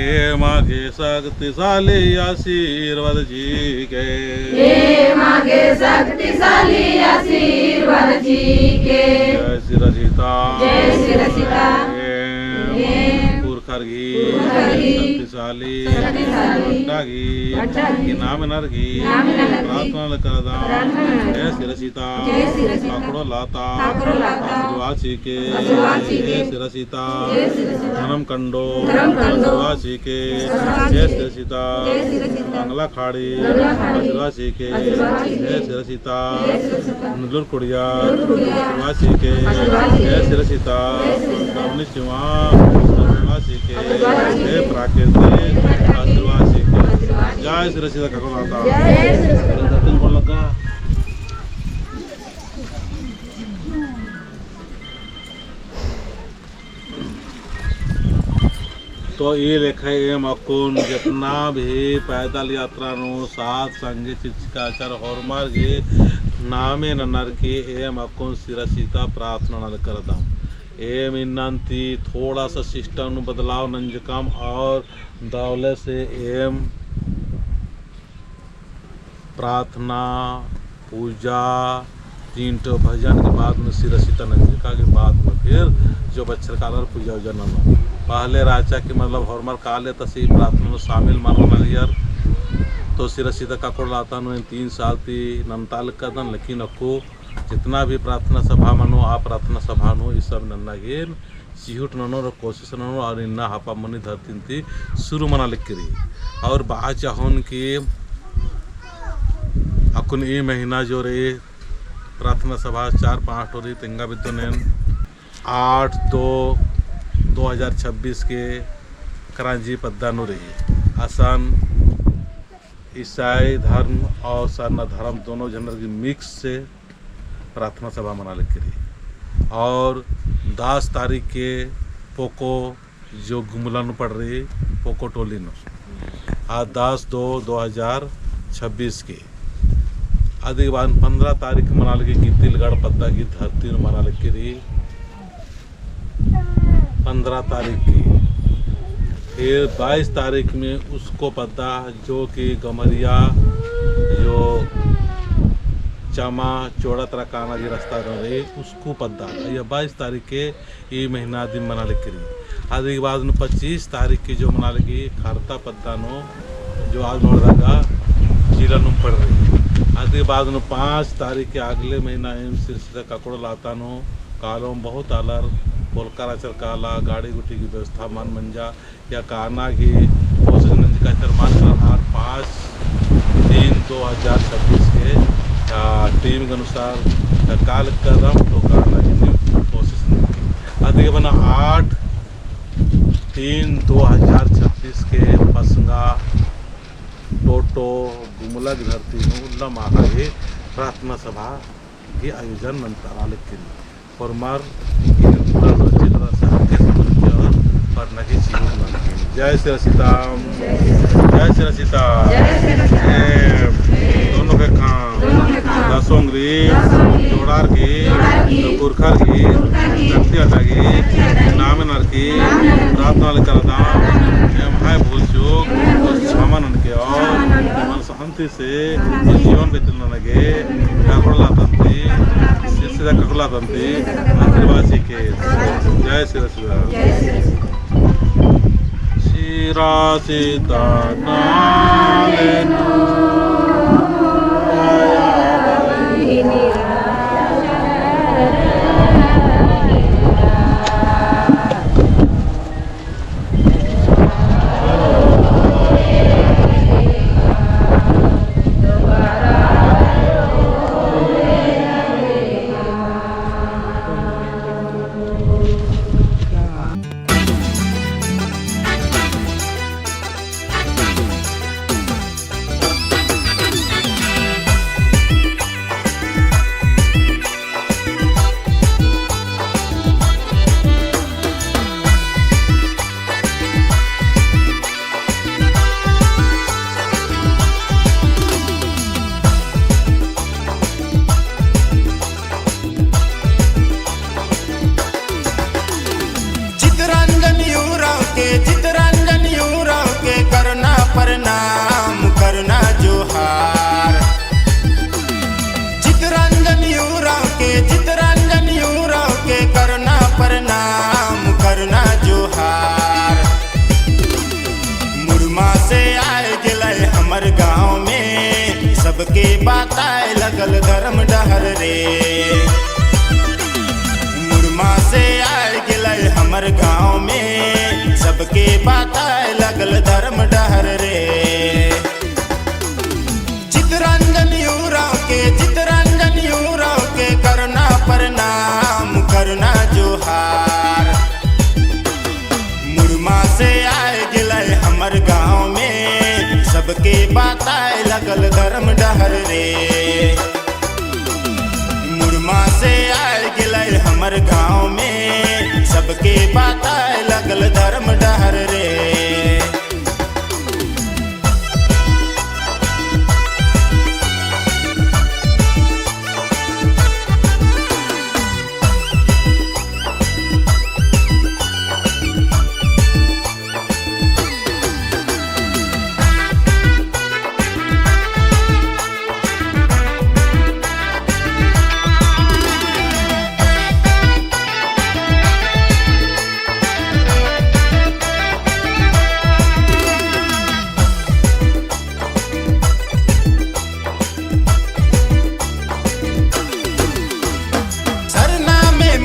हे मागे शक्तिशाली आशीर्वाद जी के, हे मागे शक्तिशाली आशीर्वाद जी के। जय श्री सीता, जय श्री सीता। पुरखरगी शक्तिशाली की नाम नरगी प्रार्थना करदा जय श्री सीता ठाकुर लाता आशीर्वासी के, जय श्री सीता धनम कंडो आशीर्वासी के, जय श्री सीता बांग्ला खाड़ी आशीर्वासी के, जय श्री सीता नुलुर कुड़िया आशीर्वासी के, जय श्री सीता रामनी शिवा आशीर्वासी के, जय प्राकृतिक आशीर्वासी के, जय श्री सीता ठाकुर लाता बोल लगा। तो ये लेखा एम अकुन जितना भी पैदल यात्रा नो साथ संगे चिचिकाचार और मार्गे नामे ननर के एम अकुन सिरसीता प्रार्थना नल करदा एम इन्नंती थोड़ा सा सिस्टम बदलाव नंजकम और दौले से एम प्रार्थना पूजा 3 तो भजन के बाद में सिरसीता नंजिका के बाद में फिर जो बच्चर कालर पूजा उजा न पहले राजा की मतलब हॉर्मर काले तसी प्रार्थना में शामिल मानो यार तो सिरसीता काकोड़ लाता नो 3 साल थी नमताल कदन लेकिन अको जितना भी प्रार्थना सभा मनो आ प्रार्थना सभा नो ये सब नन्ना गेन चिहुट ननो और कोशिश ननो और इन्ना हापा मनी धरती थी शुरू मना लिख रही और बात चाहन कि अकुन ये महीना जो रे प्रार्थना सभा 4-5 टोरी तिंगा विद्युन 8/2/2026 के करांजी पद्दानु रही आसान ईसाई धर्म और सरना धर्म दोनों जनर की मिक्स से प्रार्थना सभा मना लिख रही और 10 तारीख के पोको जो गुमलन पड़ रही पोको टोली नो आज 10/2/2026 के आदि बाद 15 तारीख मना लगी कि तिलगढ़ पद्दा की धरती मना लगी रही 15 तारीख की फिर 22 तारीख में उसको पद्दा जो कि गमरिया जो चमा चौड़ा तरकाना जी रास्ता रहे उसको पद्दा ये 22 तारीख के ये महीना दिन मना लगी रही आदि के बाद 25 तारीख की जो मना लगी खारता पद्दा नो जो आज नोड़गा जिला नु पड़ रही आदि बाद 5 तारीख के अगले महीना एम सिलसिला काकोड़ लाता नो कालों बहुत आलर पोलकाराचर काला गाड़ी गुटी की व्यवस्था मान मंजा या काना की कोशिश का चरमान कर 5/3/2026 के टीम के अनुसार काल कदम तो काना की कोशिश आदि बना 8/3/2026 के पसंगा टोटो गुमला की धरती में उल्ला महागे प्रार्थना सभा के आयोजन नंतर लिखी और मार अच्छी तरह से हल्के समझ और पढ़ना की चीज जय श्री सीताम जय श्री सीता दोनों के खां दसोंगरी जोड़ार की पुरखर की शक्ति अदा की नाम नर की प्रार्थना करदा है भूल चूक क्षमन के और मन शांति से जीवन बीतने लगे काकोड़ला तंती सीधा काकोड़ला तंती आदिवासी के जय श्री सीता सीता सबके बताए लगल धर्म डहर रे। मुरमा से आए गिलय हमर गाँव में, सबके बताए लगल धर्म डहर रे। चितरंजन यूराव के करना प्रणाम करना जोहार। मुरमा से आए गिलय हमर गाँव में, सबके बताए लगल धर्म डहर रे। मुरमा से आए गिलय हमर गाँव में, सबके बताए लगल धर्म डहर रे।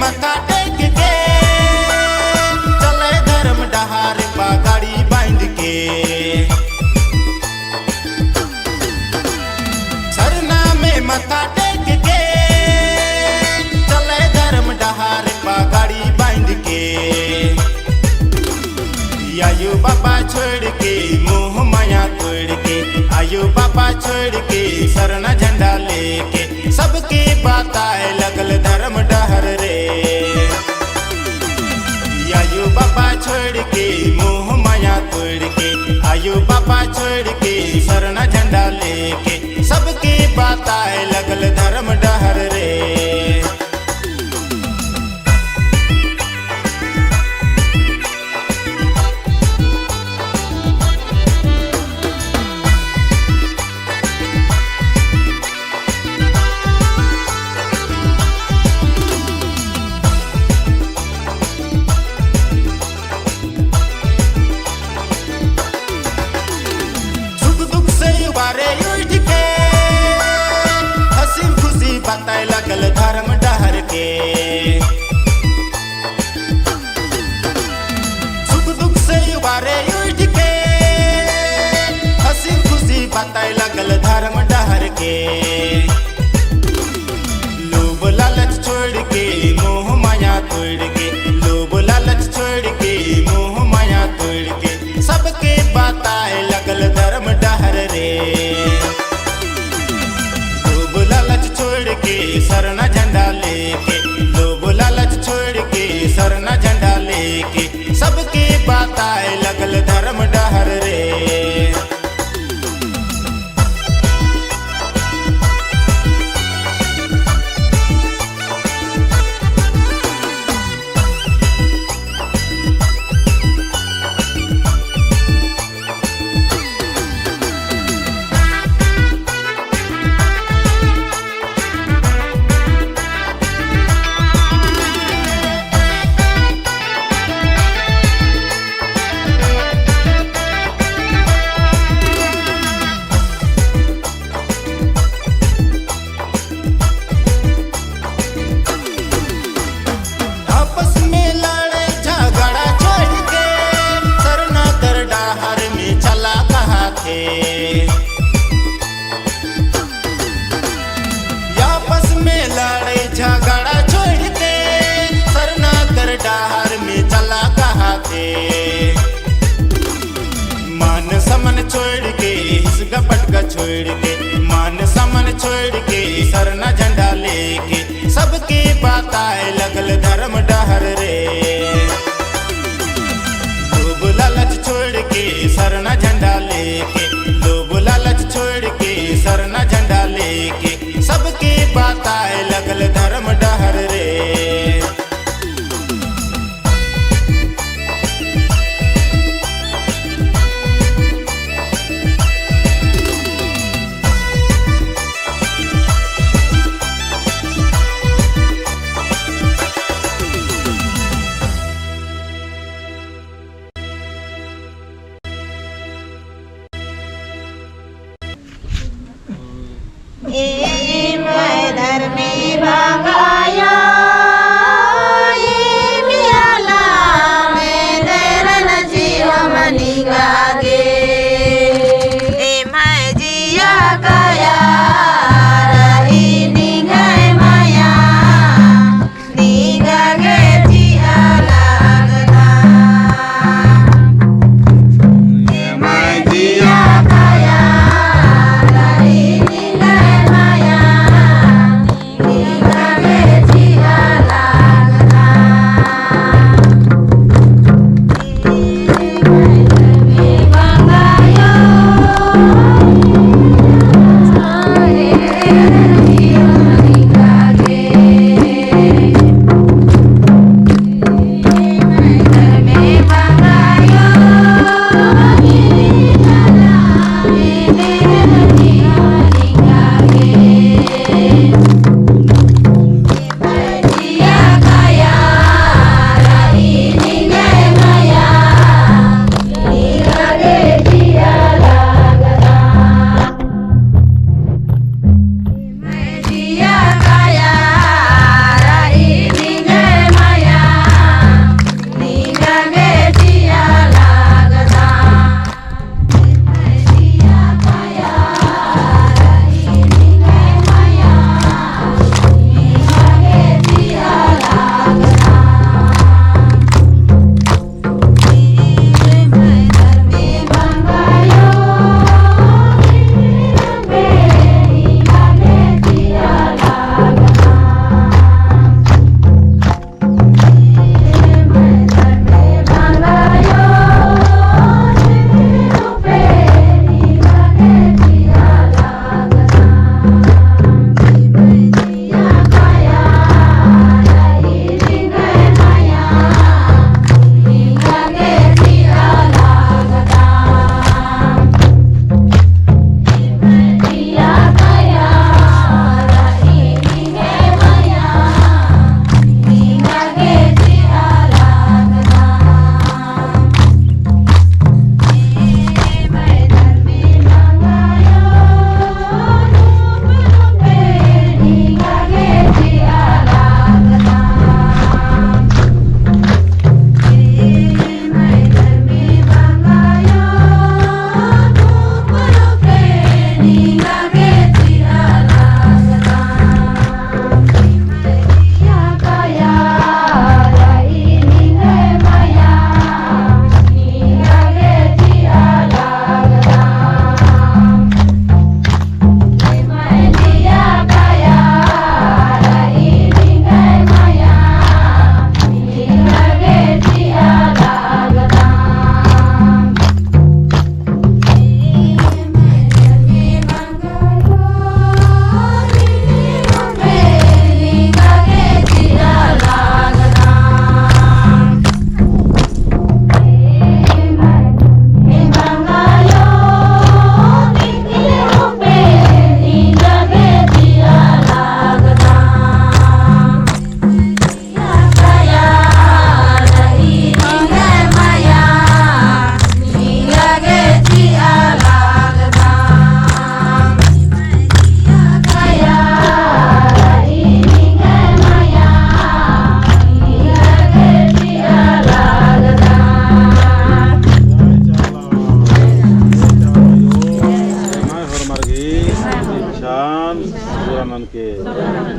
मत्था टेक के चले धर्म डहार पगड़ी बांध के। सरना में मत्था टेक के चले धर्म डहार पगड़ी बांध के। आयु बाबा छोड़ के मोह माया तोड़ के, आयु बाबा छोड़ के सरना झंडा लेके, सबके बताए लगल धर्म डहर रे। आयु बाबा छोड़ के मोह माया तोड़ के, आयु बाबा छोड़ के सरना झंडा लेके, सबके बताए लगल धर्म डहर रे। बताए लगल धर्म डहर के, सुख दुख से उबारे उठ के, हंसी खुशी बताए लगल धर्म डहर के। लोभ लालच छोड़ के मोह माया तोड़ के, लोभ लालच छोड़ के मोह माया तोड़ के, सबके बताए लगल धर्म डहर रे। छोड़ के सरना झंडा लेके, लोभ लालच छोड़ के सरना झंडा लेके, सबके बताए लगल धर्म डहर रे। आपस में लड़े झगड़ा छोड़ के सरना कर डहार में चला कहा थे। मान समन छोड़ के हिस्सा पटका छोड़ के, मान समन छोड़ के सरना झंडा लेके, सबके बताए लगल धर्म डहर रे। लोभ लालच छोड़ के सरना झंडा लेके, लोभ लालच छोड़ के सरना झंडा लेके, सबके बताए लगल धर्म डहर रे। मैं धर्मी भंगाया मियाला में देरन जीव मनी गागे मैं जिया काया रही निगाह माया निगागे जिया लागदा मैं जिया काया रही निगाह माया निगागे जिया लागदा मैं भंगायो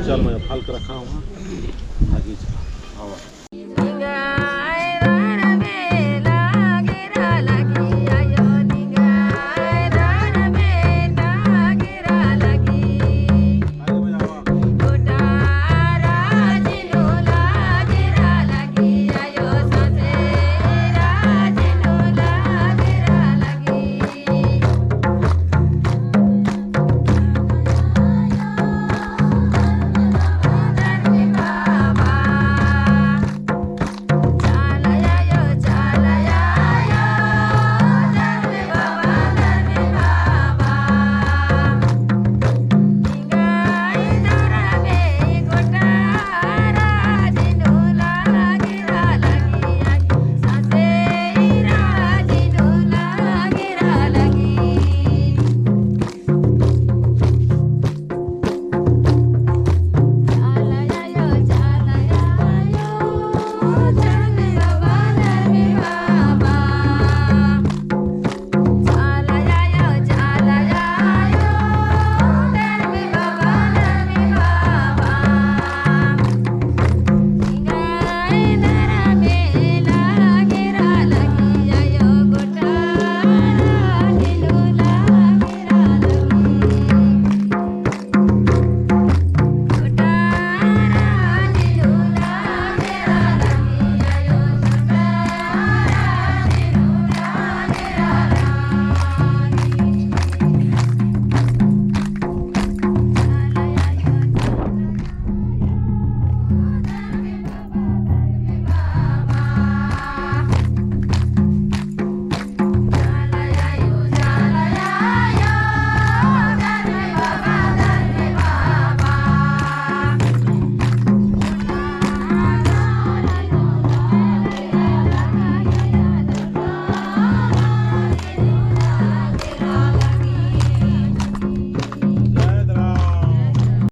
चल मैं फल के रखा हूँ।